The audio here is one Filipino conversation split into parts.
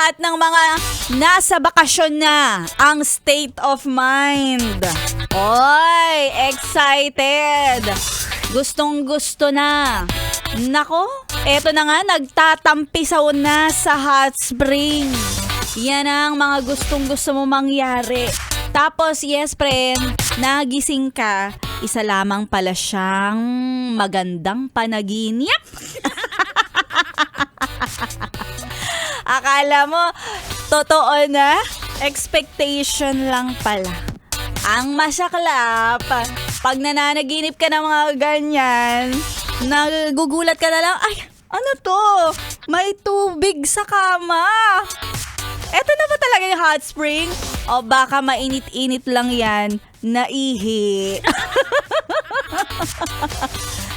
lahat ng mga nasa bakasyon na ang state of mind. Oy, excited. Gustong-gusto na. Nako, eto na nga, nagtatampisaw na sa hot spring. Yan ang mga gustong-gusto mo mangyari. Tapos, yes, friend, nagising ka, isa lamang pala siyang magandang panaginip. Akala mo, totoo na? Expectation lang pala. Ang masaklap, pag nananaginip ka ng mga ganyan, nagugulat ka na lang, ay, ano to? May tubig sa kama. Eto na ba talaga yung hot spring? O baka mainit-init lang yan, naihi.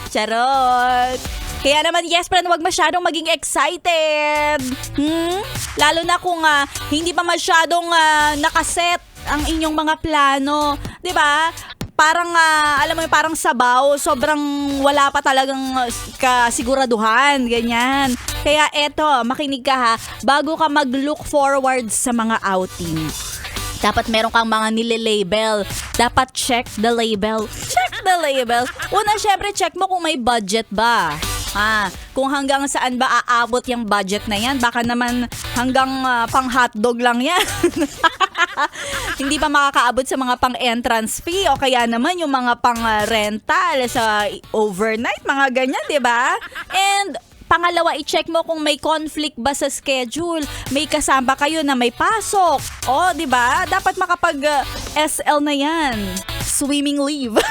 Charot. Kaya naman, yes, friend, huwag masyadong maging excited. Lalo na kung hindi pa masyadong nakaset ang inyong mga plano. 'Di ba? Parang, alam mo yung parang sabaw, sobrang wala pa talagang kasiguraduhan, ganyan. Kaya eto, makinig ka ha, bago ka mag-look forward sa mga outing. Dapat meron kang mga nililabel. Dapat check the label. Check the label. Una, syempre, check mo kung may budget ba. Kung hanggang saan ba aabot yung budget na yan. Baka naman hanggang pang hotdog lang yan. Hindi pa makakaabot sa mga pang entrance fee o kaya naman yung mga pang rental sa overnight, mga ganyan, 'di ba? And pangalawa, i-check mo kung may conflict ba sa schedule. May kasama kayo na may pasok. O, 'di ba? Dapat makapag SL na 'yan. Swimming leave.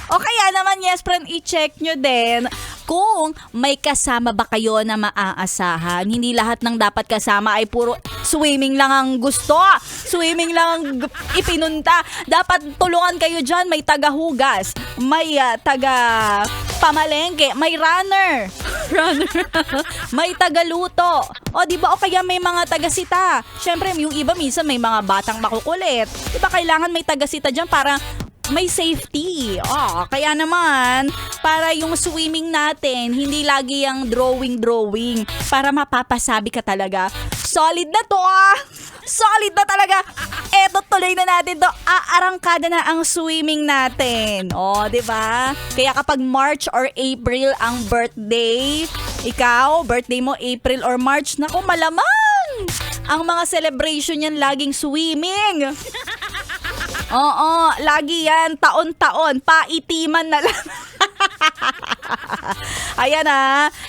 O kaya naman, yes, friend, i-check nyo din kung may kasama ba kayo na maaasahan. Hindi lahat ng dapat kasama ay puro swimming lang ang gusto. Swimming lang ang ipinunta. Dapat tulungan kayo dyan. May taga-hugas. May taga-pamalengke. May runner. May taga-luto. O, diba? O kaya may mga taga-sita. Siyempre, yung iba minsan may mga batang makukulit. Diba kailangan may taga-sita dyan para may safety. Kaya naman, para yung swimming natin, hindi lagi yung drawing. Para mapapasabi ka talaga, solid na to Solid na talaga. Eto, tuloy na natin to. Aarangkada na ang swimming natin. Diba? Kaya kapag March or April ang birthday, ikaw, birthday mo April or March, naku, malamang ang mga celebration yan laging swimming. Oo, lagi yan, taon-taon, paitiman na lang. Ayan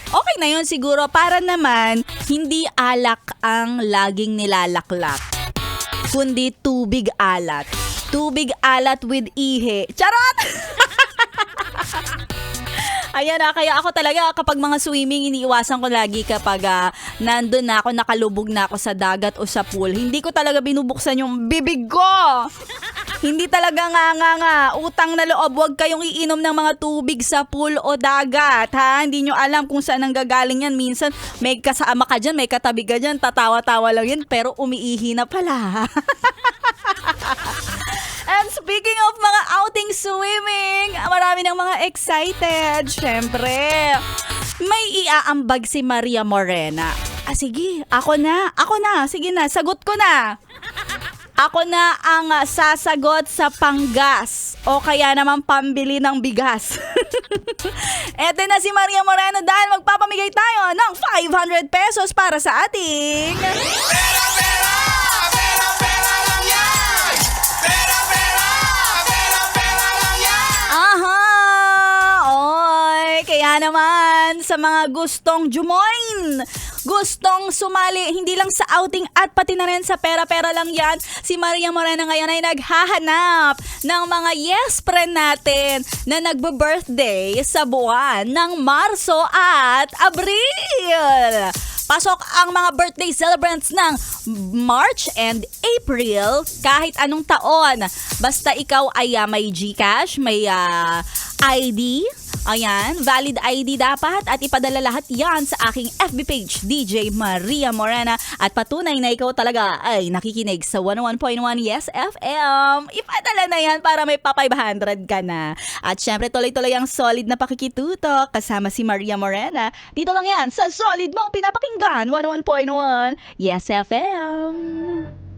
okay na yun siguro para naman hindi alak ang laging nilalaklak, kundi tubig alat. Tubig alat with ihi. Charot! Ayan kaya ako talaga kapag mga swimming, iniiwasan ko lagi kapag nandun na ako, nakalubog na ako sa dagat o sa pool. Hindi ko talaga binubuksan yung bibig ko. Hindi talaga utang na loob. Huwag kayong iinom ng mga tubig sa pool o dagat, ha? Hindi nyo alam kung saan ang gagaling yan. Minsan, may kasama ka dyan, may katabi ka dyan, tatawa-tawa lang yan, pero umiihi na pala. And speaking of mga outing swimming, marami ng mga excited. Syempre, may iaambag si Maria Morena. Sige, ako na. Sige na, sagot ko na. Ako na ang sasagot sa panggas o kaya naman pambili ng bigas. Eto na si Maria Moreno dahil magpapamigay tayo ng 500 pesos para sa ating... Pera, pera! Pera, pera lang yan! Pera, pera! Pera, pera lang yan! Oy, kaya naman sa mga gustong jumoin, gustong sumali, hindi lang sa outing at pati na rin sa pera-pera lang yan, si Maria Morena ngayon ay naghahanap ng mga yes friend natin na nagbe-birthday sa buwan ng Marso at Abril. Pasok ang mga birthday celebrants ng March and April kahit anong taon. Basta ikaw ay may GCash, may ID, Ayan, valid ID dapat at ipadala lahat yan sa aking FB page, DJ Maria Morena. At patunay na ikaw talaga ay nakikinig sa 101.1 Yes FM. Ipadala na yan para may pa 500 ka na. At syempre tuloy-tuloy ang solid na pakikitutok kasama si Maria Morena. Dito lang yan sa solid mong pinapakinggan, 101.1 Yes FM.